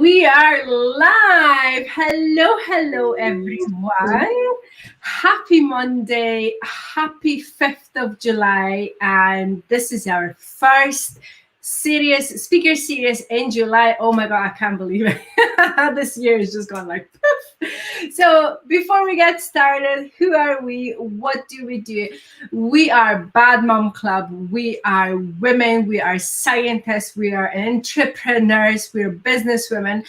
We are live. Hello, everyone. Happy Monday. Happy 5th of July. And this is our first speaker series in July. Oh my God, I can't believe it. This year has just gone like poof. So before we get started, who are we? What do we do? We are Bad Mom Club. We are women. We are scientists. We are entrepreneurs. We are businesswomen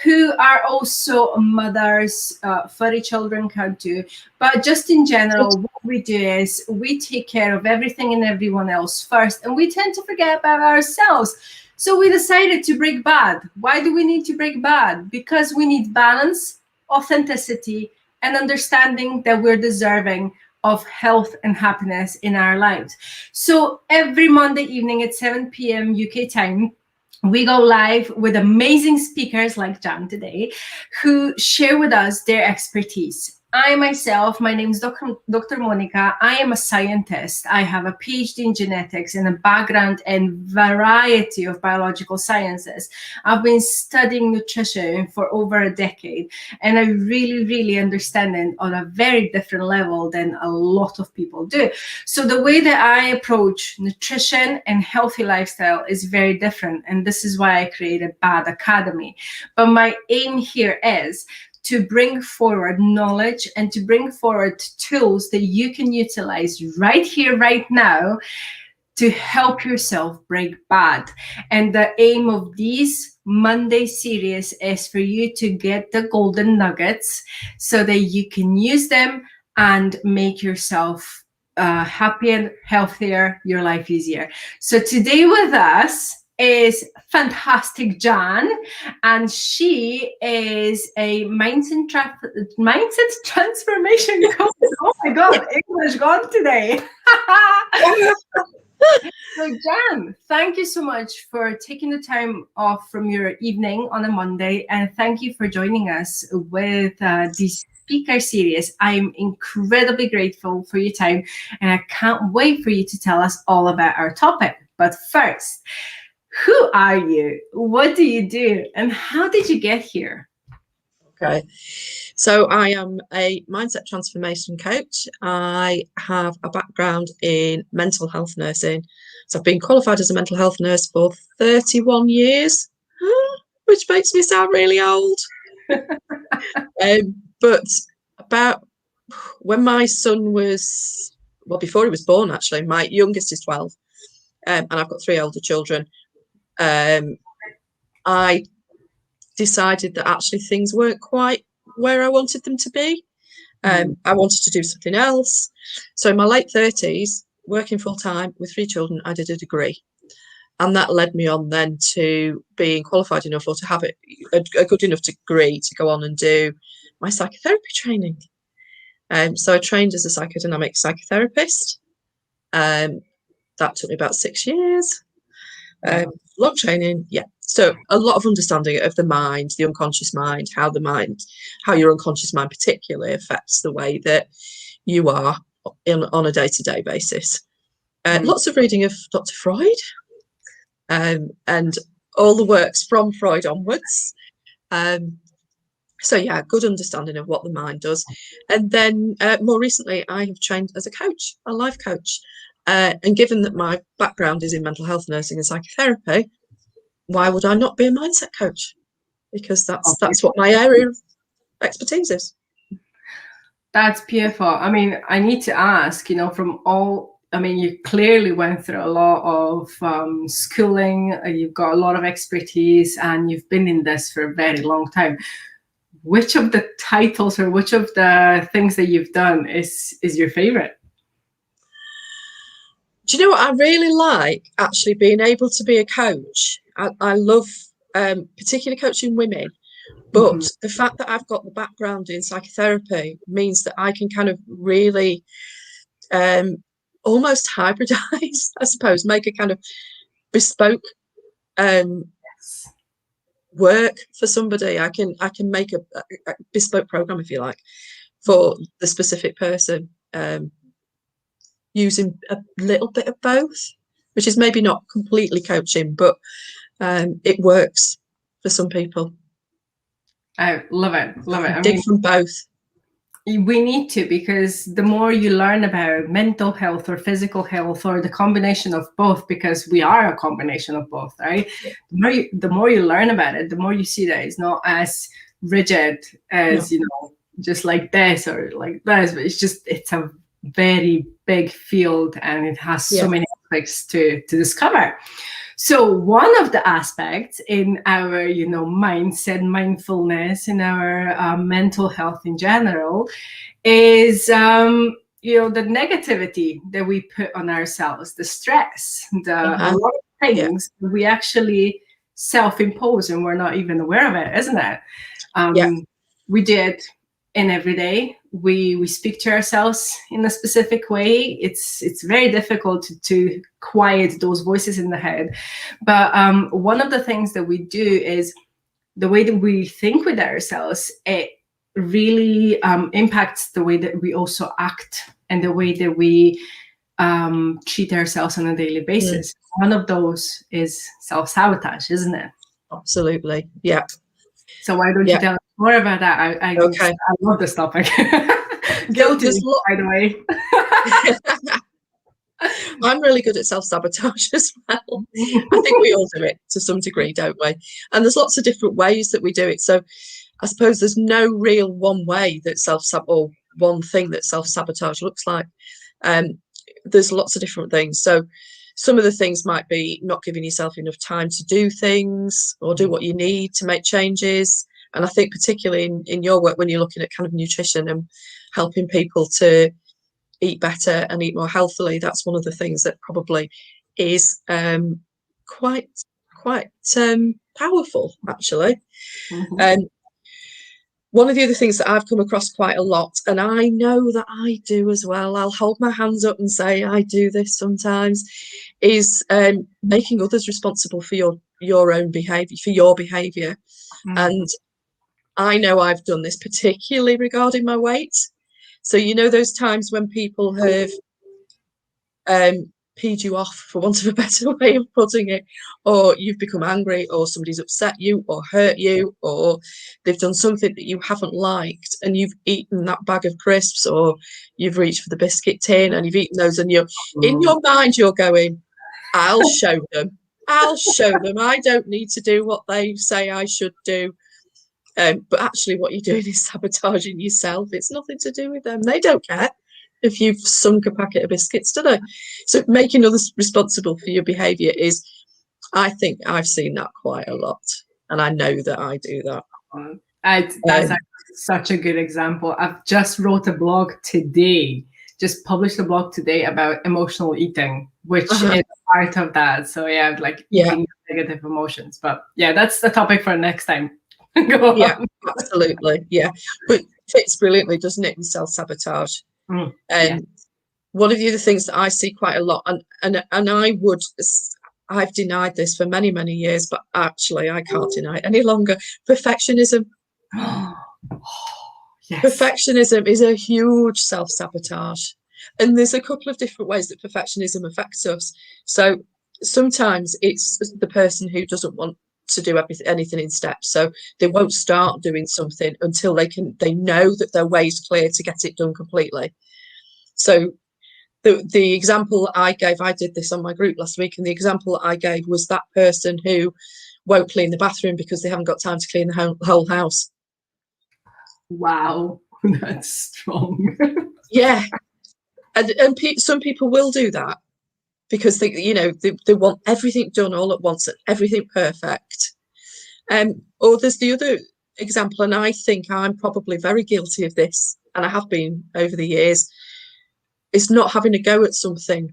who are also mothers. Furry children count too. But just in general, what we do is we take care of everything and everyone else first, and we tend to forget about ourselves. So we decided to break bad. Why do we need to break bad? Because we need balance, authenticity, and understanding that we're deserving of health and happiness in our lives. So every Monday evening at 7 p.m. UK time, we go live with amazing speakers like Jan today, who share with us their expertise. I myself, my name is Dr. Monika. I am a scientist. I have a PhD in genetics and a background in variety of biological sciences. I've been studying nutrition for over a decade, and I really understand it on a very different level than a lot of people do. So the way that I approach nutrition and healthy lifestyle is very different, and this is why I created B.A.D Academy. But my aim here is to bring forward knowledge and to bring forward tools that you can utilize right here, right now, to help yourself break bad. And the aim of these Monday series is for you to get the golden nuggets so that you can use them and make yourself happier, healthier, your life easier. So today with us is fantastic Jan, and she is a mindset transformation coach. Oh my God, English gone today. So Jan, thank you so much for taking the time off from your evening on a Monday, and thank you for joining us with this speaker series. I'm incredibly grateful for your time, and I can't wait for you to tell us all about our topic. But first, who are you? What do you do? And how did you get here? Okay, so I am a mindset transformation coach. I have a background in mental health nursing. So I've been qualified as a mental health nurse for 31 years, which makes me sound really old. But about when my son was, well, before he was born, actually, my youngest is 12, and I've got 3 older children. I decided that actually things weren't quite where I wanted them to be. I wanted to do something else. So in my late 30s, working full time with 3 children, I did a degree. And that led me on then to being qualified enough, or to have a good enough degree to go on and do my psychotherapy training. So I trained as a psychodynamic psychotherapist. That took me about 6 years. Long training, yeah. So a lot of understanding of the mind, the unconscious mind, how your unconscious mind particularly affects the way that you are on a day-to-day basis. Lots of reading of Dr. Freud, and all the works from Freud onwards. So yeah, good understanding of what the mind does. And then more recently, I have trained as a coach, a life coach. And given that my background is in mental health nursing and psychotherapy, why would I not be a mindset coach? Because that's what my area of expertise is. That's beautiful. I mean, I need to ask, you clearly went through a lot of schooling, you've got a lot of expertise, and you've been in this for a very long time. Which of the titles or which of the things that you've done is your favorite? Do you know what I really like? Actually being able to be a coach. I love particularly coaching women, but the fact that I've got the background in psychotherapy means that I can kind of really almost hybridize, I suppose, make a kind of bespoke work for somebody. I can make a bespoke program, if you like, for the specific person, using a little bit of both, which is maybe not completely coaching, but it works for some people. I love it. Love it. I Dig mean, from both. we need to, because the more you learn about mental health or physical health or the combination of both, because we are a combination of both, right? Yeah. The more you learn about it, the more you see that it's not as rigid as, No. you know, just like this or like this, but it's a very big field, and it has so Yeah. many aspects to discover. So one of the aspects in our, you know, mindset, mindfulness, in our mental health in general, is you know, the negativity that we put on ourselves, the stress, a lot of Yeah. things we actually self-impose and we're not even aware of it, isn't it? Yeah. We did in every day. We speak to ourselves in a specific way. It's very difficult to quiet those voices in the head. But one of the things that we do is the way that we think with ourselves. It really impacts the way that we also act and the way that we treat ourselves on a daily basis. One of those is self-sabotage, isn't it? Absolutely. Yeah. So why don't you tell us more about that? I love this topic. Guilty, by the way. I'm really good at self-sabotage as well. I think we all do it to some degree, don't we? And there's lots of different ways that we do it. So I suppose there's no real one way that or one thing that self-sabotage looks like. There's lots of different things. So some of the things might be not giving yourself enough time to do things or do what you need to make changes. And I think particularly in your work, when you're looking at kind of nutrition and helping people to eat better and eat more healthily, that's one of the things that probably is quite powerful, actually. One of the other things that I've come across quite a lot, and I know that I do as well, I'll hold my hands up and say I do this sometimes, is making others responsible for your own behaviour, for your behaviour. And I know I've done this particularly regarding my weight. So, you know, those times when people have peed you off, for want of a better way of putting it, or you've become angry, or somebody's upset you or hurt you, or they've done something that you haven't liked, and you've eaten that bag of crisps, or you've reached for the biscuit tin and you've eaten those, and you're in your mind you're going, I'll show them, I don't need to do what they say I should do. But actually what you're doing is sabotaging yourself. It's nothing to do with them. They don't care if you've sunk a packet of biscuits, do they? So making others responsible for your behaviour is, I think I've seen that quite a lot. And I know that I do that. That's such a good example. I've just wrote a blog today, just published a blog today about emotional eating, which is part of that. So yeah, like eating negative emotions. But yeah, that's the topic for next time. Go on. Absolutely. Yeah. But it fits brilliantly, doesn't it, in self-sabotage? And one of the other things that I see quite a lot, and I've denied this for many, many years, but actually I can't deny it any longer. Perfectionism. Perfectionism is a huge self-sabotage. And there's a couple of different ways that perfectionism affects us. So sometimes it's the person who doesn't want to do anything in steps. So they won't start doing something until they know that their way is clear to get it done completely. So the example I gave, I did this on my group last week, and the example I gave was that person who won't clean the bathroom because they haven't got time to clean the whole house. Wow, that's strong. Yeah. And some people will do that because they want everything done all at once and everything perfect. Or there's the other example, and I think I'm probably very guilty of this, and I have been over the years, is not having a go at something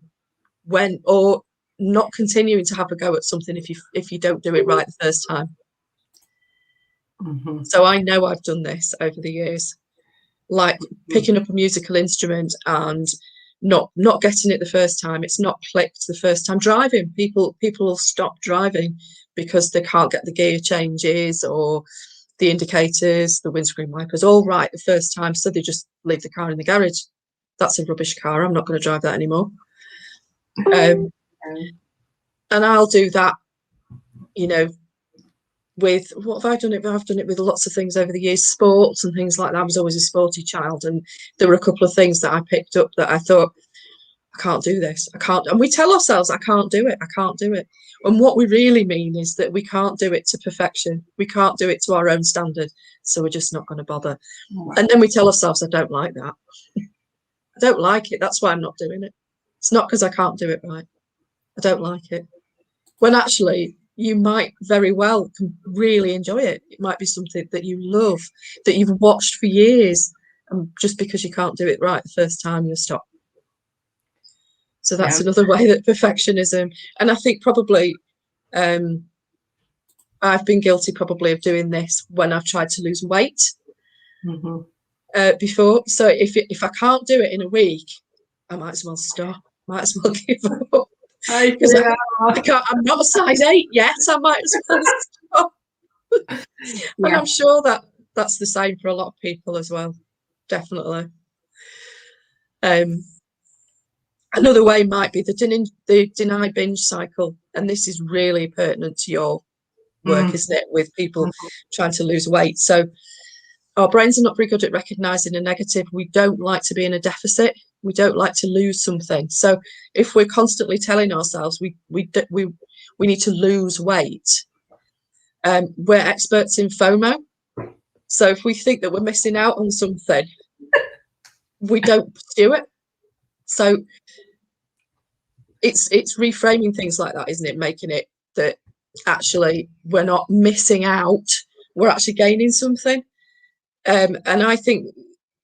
or not continuing to have a go at something if you don't do it right the first time. So I know I've done this over the years, like picking up a musical instrument and not getting it the first time. It's not clicked the first time. Driving, people will stop driving because they can't get the gear changes or the indicators, the windscreen wipers all right the first time, so they just leave the car in the garage. That's a rubbish car, I'm not going to drive that anymore. And I'll do that, with what have I done it? I've done it with lots of things over the years, sports and things like that. I was always a sporty child, and there were a couple of things that I picked up that I thought, I can't do this. I can't. And we tell ourselves, I can't do it. I can't do it. And what we really mean is that we can't do it to perfection. We can't do it to our own standard. So we're just not going to bother. Wow. And then we tell ourselves, I don't like that. I don't like it. That's why I'm not doing it. It's not because I can't do it right. I don't like it. When actually, you might very well really enjoy it. It might be something that you love, that you've watched for years. And just because you can't do it right the first time, you'll stop. So that's another way that perfectionism, and I think probably I've been guilty probably of doing this when I've tried to lose weight before. So if I can't do it in a week, I might as well stop. Might as well give up. Because I can't. I'm not a size 8 yet. I might as well stop. And I'm sure that that's the same for a lot of people as well. Definitely. Another way might be the deny binge cycle, and this is really pertinent to your work, isn't it, with people trying to lose weight. So our brains are not very good at recognizing a negative. We don't like to be in a deficit. We don't like to lose something. So if we're constantly telling ourselves we need to lose weight, we're experts in FOMO. So if we think that we're missing out on something, we don't pursue it. So it's reframing things like that, isn't it? Making it that actually we're not missing out, we're actually gaining something. And I think,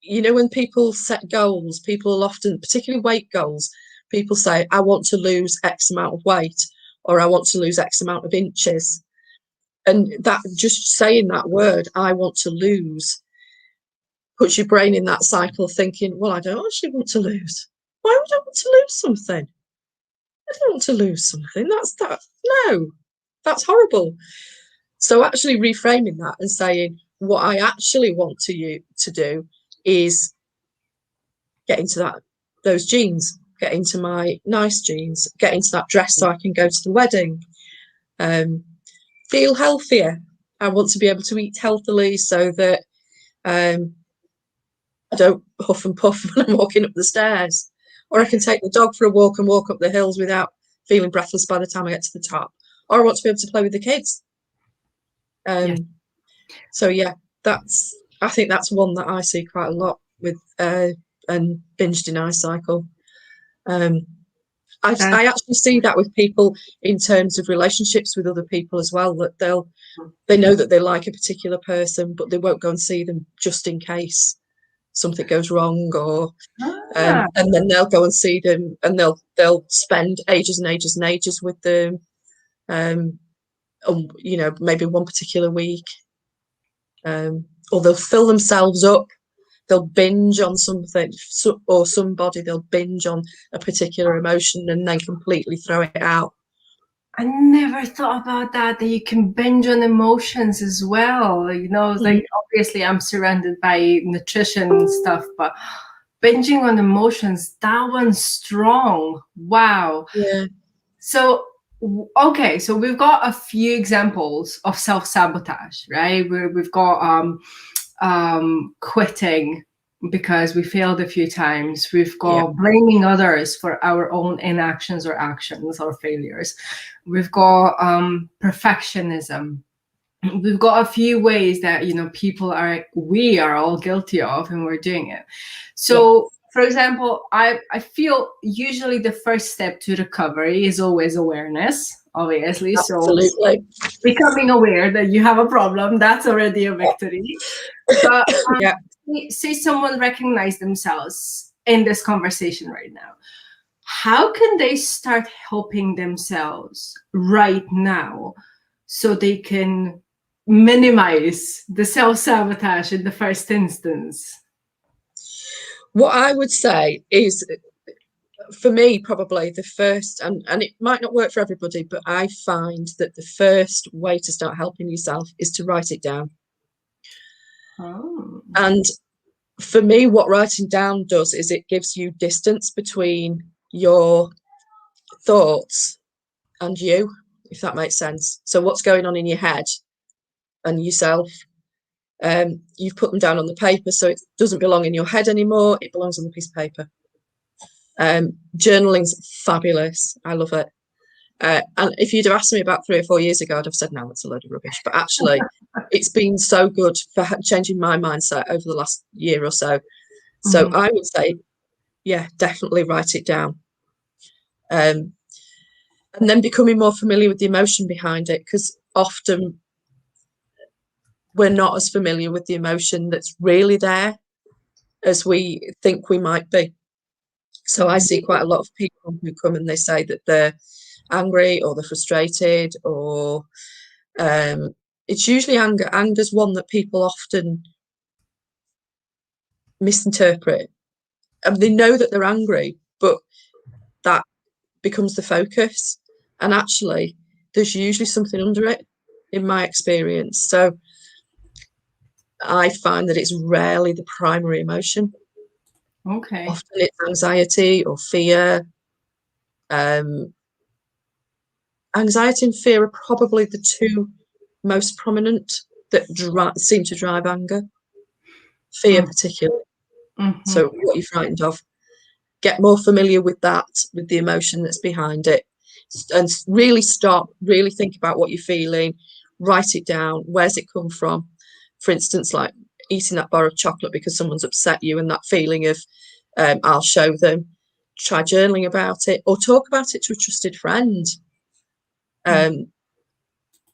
you know, when people set goals, people will often, particularly weight goals, people say, I want to lose X amount of weight, or I want to lose X amount of inches. And that, just saying that word, I want to lose, puts your brain in that cycle of thinking, well, I don't actually want to lose. Why would I want to lose something? I don't want to lose something. No, that's horrible. So actually reframing that and saying, what I actually want to do is get into those jeans, get into my nice jeans, get into that dress so I can go to the wedding, feel healthier. I want to be able to eat healthily so that I don't huff and puff when I'm walking up the stairs. Or I can take the dog for a walk and walk up the hills without feeling breathless by the time I get to the top. Or I want to be able to play with the kids. So yeah, I think that's one that I see quite a lot with and binge deny cycle. I actually see that with people in terms of relationships with other people as well, that they know that they like a particular person, but they won't go and see them just in case something goes wrong, or and then they'll go and see them, and they'll spend ages and ages and ages with them, you know, maybe one particular week, or they'll fill themselves up. They'll binge on something or somebody. They'll binge on a particular emotion and then completely throw it out. I never thought about that you can binge on emotions as well. You know, like obviously I'm surrounded by nutrition and stuff, but binging on emotions, that one's strong. Wow. Yeah. So, okay, so we've got a few examples of self-sabotage, right? Where we've got quitting because we failed a few times. We've got blaming others for our own inactions or actions or failures. We've got perfectionism. We've got a few ways that, you know, we are all guilty of, and we're doing it. So, for example, I feel usually the first step to recovery is always awareness, obviously. Absolutely. So becoming aware that you have a problem, that's already a victory. But say someone recognizes themselves in this conversation right now. How can they start helping themselves right now so they can minimize the self-sabotage in the first instance? What I would say is, for me, probably the first, and it might not work for everybody, but I find that the first way to start helping yourself is to write it down. Oh. And for me, what writing down does is it gives you distance between your thoughts and you, if that makes sense. So what's going on in your head and yourself. You've put them down on the paper, so it doesn't belong in your head anymore. It belongs on the piece of paper. Journaling's fabulous. I love it. And if you'd have asked me about 3 or 4 years ago, I'd have said, no, that's a load of rubbish. But actually, it's been so good for changing my mindset over the last year or so. So I would say, yeah, definitely write it down. And then becoming more familiar with the emotion behind it, because often we're not as familiar with the emotion that's really there as we think we might be. So I see quite a lot of people who come and they say that they're angry or they're frustrated, or it's usually anger. Anger's one that people often misinterpret. And they know that they're angry, but that becomes the focus. And actually, there's usually something under it, in my experience. So I find that it's rarely the primary emotion. Okay. Often it's anxiety or fear. Anxiety and fear are probably the two most prominent that seem to drive anger. Fear particularly. So what you're frightened of. Get more familiar with that, with the emotion that's behind it, and really stop, really think about what you're feeling, write it down. Where's it come from? For instance, like eating that bar of chocolate because someone's upset you, and that feeling of I'll show them. Try journaling about it, or talk about it to a trusted friend. And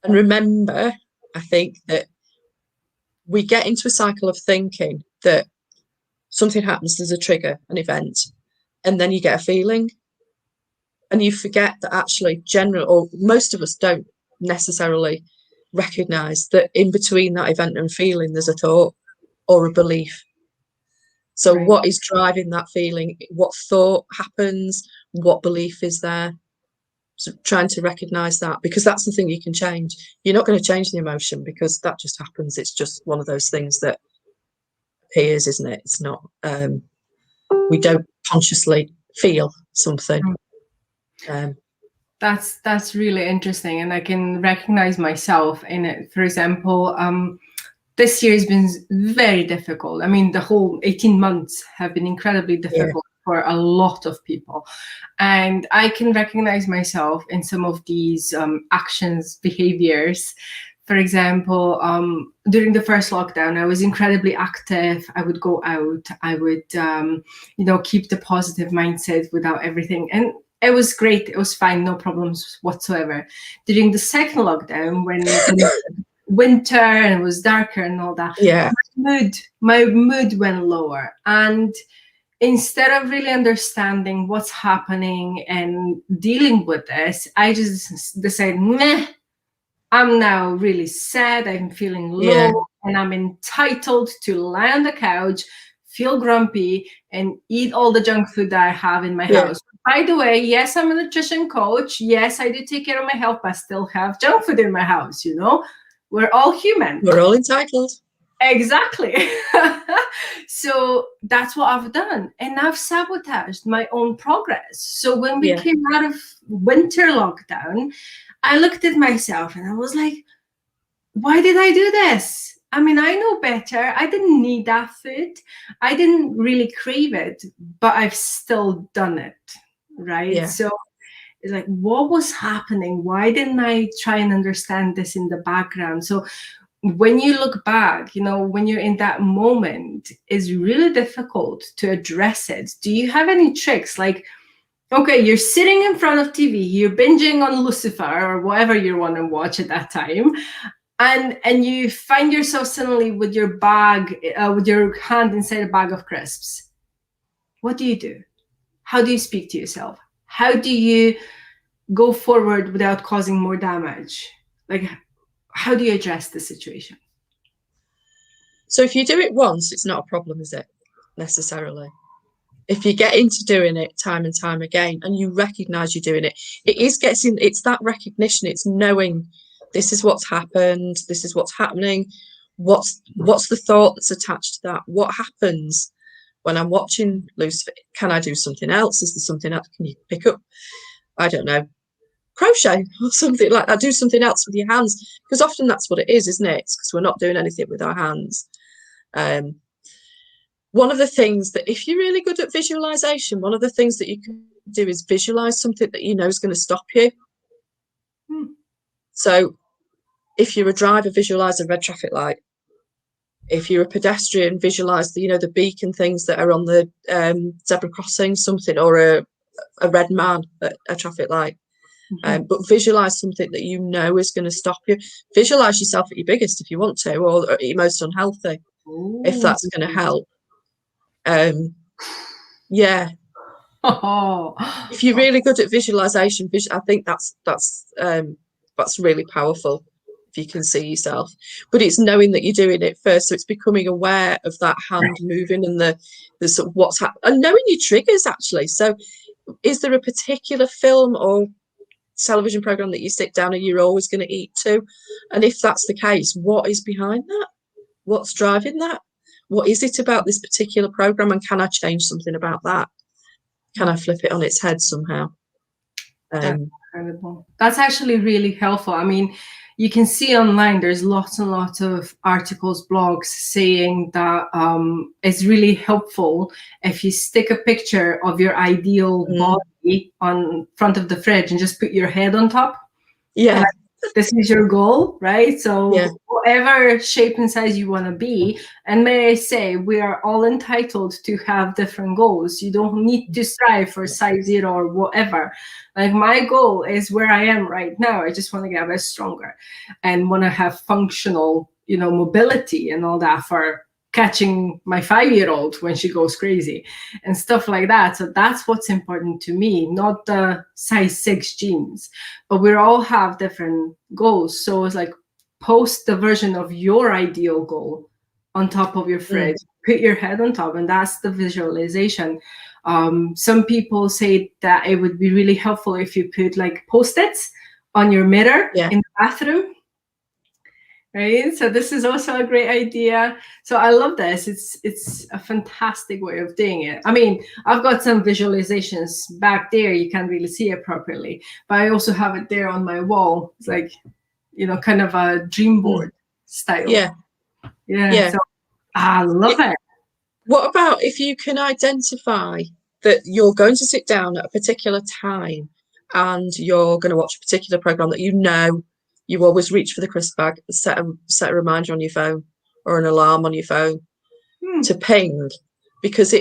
remember, I think that we get into a cycle of thinking that something happens, there's a trigger, an event, and then you get a feeling, and you forget that actually or most of us don't necessarily recognize that in between that event and feeling there's a thought or a belief. So what is driving that feeling? What thought happens? What belief is there? So trying to recognize that, because that's the thing you can change. You're not going to change the emotion because that just happens. It's just one of those things that appears, isn't it? It's not, we don't consciously feel something. That's really interesting, and I can recognize myself in it. For example, this year has been very difficult. I mean, the whole 18 months have been incredibly difficult for a lot of people. And I can recognize myself in some of these actions, behaviors. For example, during the first lockdown, I was incredibly active. I would go out. I would, keep the positive mindset without everything. And it was great. It was fine. No problems whatsoever. During the second lockdown, when winter and it was darker and all that, my mood went lower. And instead of really understanding what's happening and dealing with this, I just decided, meh, I'm now really sad, I'm feeling low, and I'm entitled to lie on the couch, feel grumpy, and eat all the junk food that I have in my house. By the way, yes, I'm a nutrition coach. Yes, I do take care of my health, but I still have junk food in my house, We're all human. We're all entitled. Exactly. So that's what I've done. And I've sabotaged my own progress. So when we came out of winter lockdown, I looked at myself and I was like, why did I do this? I mean, I know better. I didn't need that food. I didn't really crave it, but I've still done it. Right. Yeah. So it's like, what was happening? Why didn't I try and understand this in the background? So when you look back, when you're in that moment, it's really difficult to address it. Do you have any tricks? Like, okay, you're sitting in front of TV, you're binging on Lucifer or whatever you want to watch at that time, and you find yourself suddenly with your bag, with your hand inside a bag of crisps. What do you do? How do you speak to yourself? How do you go forward without causing more damage? Like, how do you address the situation? So if you do it once, it's not a problem, is it? Necessarily. If you get into doing it time and time again, and you recognize you're doing it, it's that recognition. It's knowing this is what's happened. This is what's happening. What's the thought that's attached to that? What happens when I'm watching Lucifer? Can I do something else? Is there something else? Can you pick up, I don't know, crochet or something like that. Do something else with your hands, because often that's what it is, isn't it? It's because we're not doing anything with our hands. One of the things that, if you're really good at visualization, one of the things that you can do is visualize something that you know is going to stop you. So if you're a driver, visualize a red traffic light. If you're a pedestrian, visualize the beacon things that are on the zebra crossing, something, or a red man at a traffic light. But visualize something that you know is going to stop you. Visualize yourself at your biggest if you want to, or at your most unhealthy. Ooh. If that's going to help. Yeah. If you're really good at visualization, I think that's really powerful if you can see yourself. But it's knowing that you're doing it first, so it's becoming aware of that hand moving and the sort of what's happening, and knowing your triggers actually. So is there a particular film or television program that you sit down and you're always going to eat to? And if that's the case, what is behind that? What's driving that? What is it about this particular program, and can I change something about that? Can I flip it on its head somehow? That's incredible. That's actually really helpful. I mean, you can see online there's lots and lots of articles, blogs saying that it's really helpful if you stick a picture of your ideal body on front of the fridge and just put your head on top. Yeah. This is your goal, right? So whatever shape and size you want to be, and may I say, we are all entitled to have different goals. You don't need to strive for size 0 or whatever. Like, my goal is where I am right now. I just want to get a bit stronger and want to have functional, mobility and all that for catching my 5-year-old when she goes crazy and stuff like that. So that's what's important to me, not the size 6 jeans. But we all have different goals. So it's like, post the version of your ideal goal on top of your fridge, put your head on top, and that's the visualization. Some people say that it would be really helpful if you put like Post-its on your mirror in the bathroom. Right, so this is also a great idea. So I love this. It's a fantastic way of doing it. I mean, I've got some visualizations back there. You can't really see it properly, but I also have it there on my wall. It's like, kind of a dream board style. Yeah. So I love it. What about if you can identify that you're going to sit down at a particular time and you're going to watch a particular program that you always reach for the crisp bag, set a reminder on your phone or an alarm on your phone to ping, because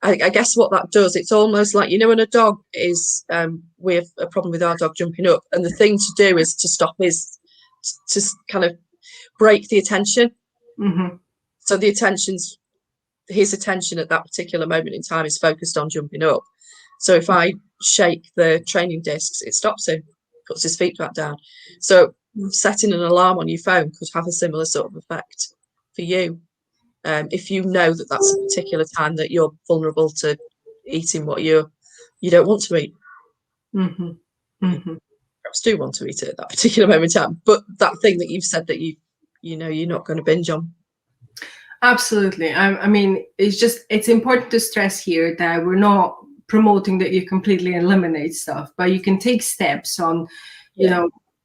I guess what that does, it's almost like, when a dog is, we have a problem with our dog jumping up, and the thing to do is to stop to kind of break the attention. So his attention at that particular moment in time is focused on jumping up. So if I shake the training discs, it stops him, puts his feet back down. So setting an alarm on your phone could have a similar sort of effect for you. If you know that that's a particular time that you're vulnerable to eating what you don't want to eat. Perhaps do want to eat it at that particular moment in time, but that thing that you've said that you're not going to binge on. Absolutely. I mean, it's important to stress here that we're not promoting that you completely eliminate stuff, but you can take steps on,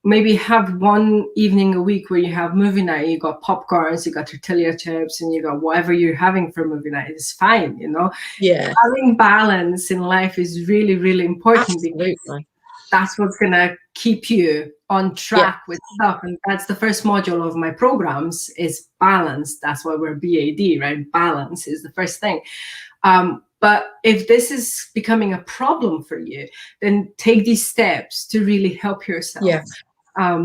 maybe have one evening a week where you have movie night, you got popcorns, you got tortilla chips, and you got whatever you're having for movie night. It's fine, Having balance in life is really, really important. Absolutely. Because that's what's going to keep you on track with stuff. And that's the first module of my programs is balance. That's why we're B.A.D, right? Balance is the first thing. But if this is becoming a problem for you, then take these steps to really help yourself. I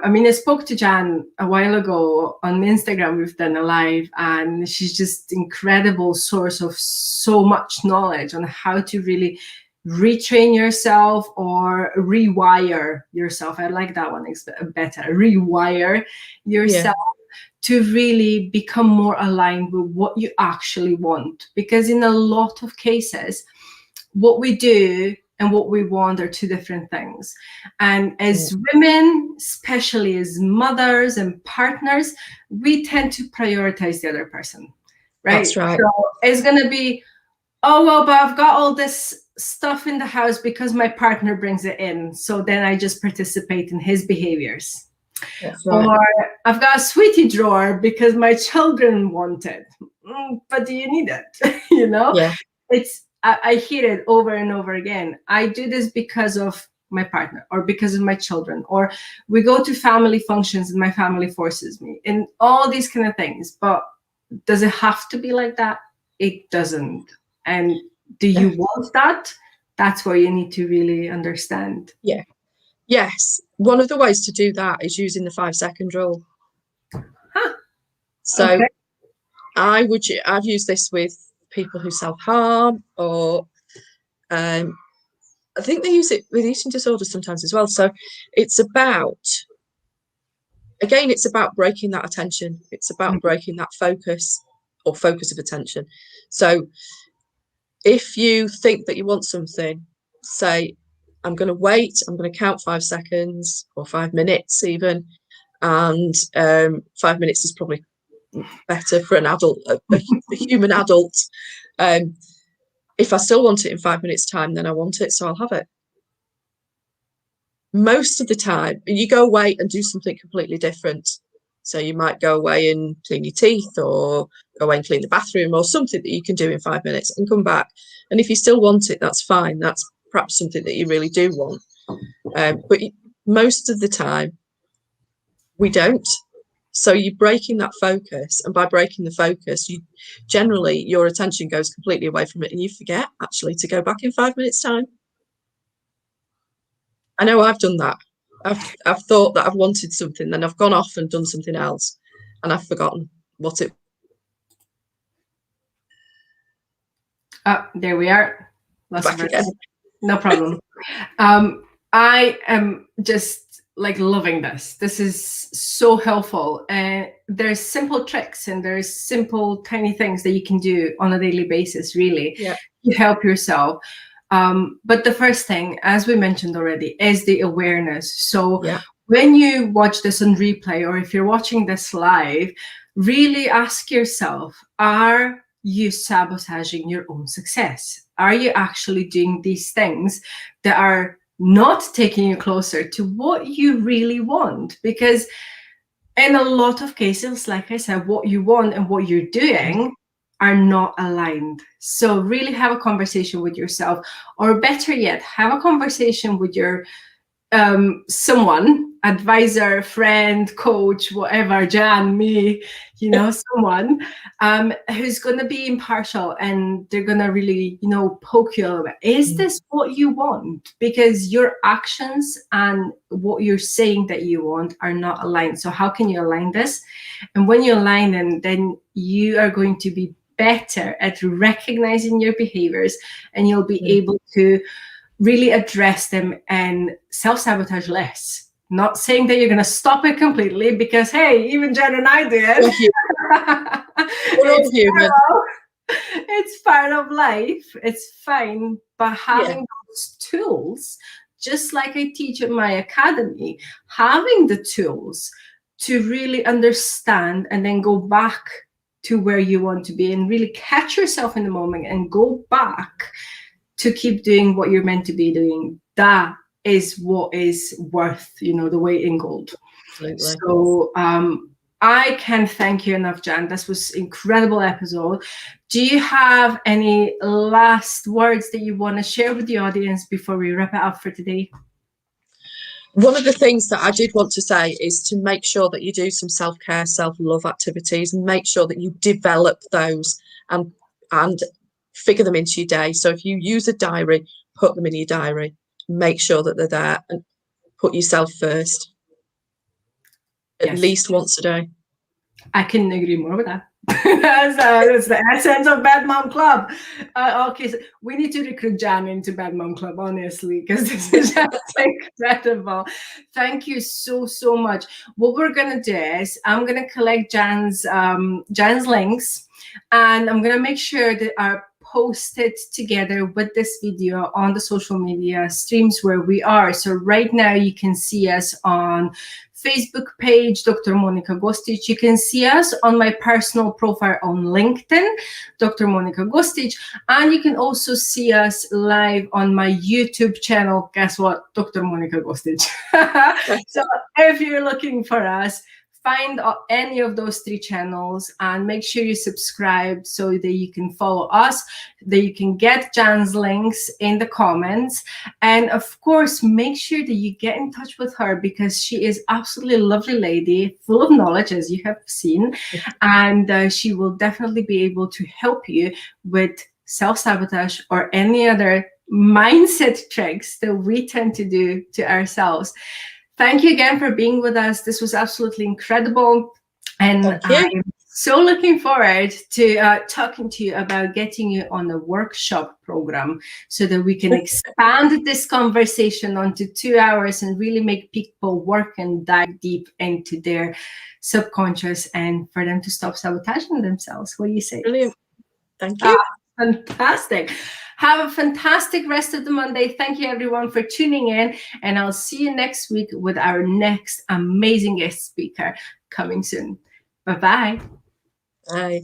mean, I spoke to Jan a while ago on Instagram. We've done a live, and she's just incredible source of so much knowledge on how to really retrain yourself or rewire yourself. I like that one better. Rewire yourself to really become more aligned with what you actually want. Because in a lot of cases, what we do and what we want are two different things. And as women, especially as mothers and partners, we tend to prioritize the other person, right? That's right. So it's going to be, oh, well, but I've got all this stuff in the house because my partner brings it in. So then I just participate in his behaviors. That's right. Or I've got a sweetie drawer because my children want it. But do you need it? You know, Yeah. I hear it over and over again. I do this because of my partner or because of my children, or we go to family functions and my family forces me, and all these kind of things. But does it have to be like that? It doesn't. And do you want that? That's where you need to really understand. Yeah. Yes. One of the ways to do that is using the 5-second rule. Huh. So Okay. I've used this with people who self-harm, or I think they use it with eating disorders sometimes as well. So it's about, again, it's about breaking that attention. It's about breaking that focus or focus of attention. So if you think that you want something, say, I'm going to wait, I'm going to count 5 seconds or 5 minutes even. And 5 minutes is probably better for an adult, a human adult. If I still want it in 5 minutes' time, then I want it, so I'll have it. Most of the time, you go away and do something completely different. So you might go away and clean your teeth, or go away and clean the bathroom, or something that you can do in 5 minutes and come back. And if you still want it, that's fine. That's perhaps something that you really do want. But most of the time, we don't. So you're breaking that focus, and by breaking the focus, you generally, your attention goes completely away from it, and you forget actually to go back in 5 minutes' time. I know I've done that. I've thought that I've wanted something, then I've gone off and done something else, and I've forgotten what it. There we are. Back again. No problem. I am just like loving this. This is so helpful. There's simple tricks and there's simple tiny things that you can do on a daily basis, really, to help yourself. But the first thing, as we mentioned already, is the awareness. So when you watch this on replay, or if you're watching this live, really ask yourself, are you sabotaging your own success? Are you actually doing these things that are not taking you closer to what you really want? Because in a lot of cases, like I said, what you want and what you're doing are not aligned. So really have a conversation with yourself, or better yet, have a conversation with your someone, advisor, friend, coach, whatever, Jan, me, you know, someone who's going to be impartial, and they're going to really, you know, poke you a little bit. Is this what you want? Because your actions and what you're saying that you want are not aligned. So how can you align this? And when you align them, then you are going to be better at recognizing your behaviors, and you'll be able to really address them and self-sabotage less. Not saying that you're going to stop it completely, because hey, even Jen and I did. We're all human. It's part of life. It's fine. But having those tools, just like I teach at my academy, having the tools to really understand and then go back to where you want to be, and really catch yourself in the moment and go back to keep doing what you're meant to be doing. That is what is worth, you know, the weight in gold. Absolutely. So I can't thank you enough, Jan. This was an incredible episode. Do you have any last words that you want to share with the audience before we wrap it up for today? One of the things that I did want to say is to make sure that you do some self-care, self-love activities, and make sure that you develop those and figure them into your day. So if you use a diary, put them in your diary. Make sure that they're there, and put yourself first. At least once a day. I couldn't agree more with that. That's the essence of Bad Mom Club. Okay, so we need to recruit Jan into Bad Mom Club, honestly, because this is just incredible. Thank you so much. What we're gonna do is I'm gonna collect Jan's links, and I'm gonna make sure that our post it together with this video on the social media streams where we are. So right now you can see us on Facebook page, Dr. Monika Gostic. You can see us on my personal profile on LinkedIn, Dr. Monika Gostic. And you can also see us live on my YouTube channel. Guess what? Dr. Monika Gostic. So if you're looking for us, find any of those 3 channels and make sure you subscribe so that you can follow us, that you can get Jan's links in the comments. And of course, make sure that you get in touch with her because she is absolutely lovely lady, full of knowledge, as you have seen. And she will definitely be able to help you with self-sabotage or any other mindset tricks that we tend to do to ourselves. Thank you again for being with us. This was absolutely incredible. And I'm so looking forward to talking to you about getting you on a workshop program so that we can expand this conversation onto 2 hours and really make people work and dive deep into their subconscious and for them to stop sabotaging themselves. What do you say? Brilliant. Thank you. Fantastic. Have a fantastic rest of the Monday. Thank you, everyone, for tuning in. And I'll see you next week with our next amazing guest speaker coming soon. Bye-bye. Bye.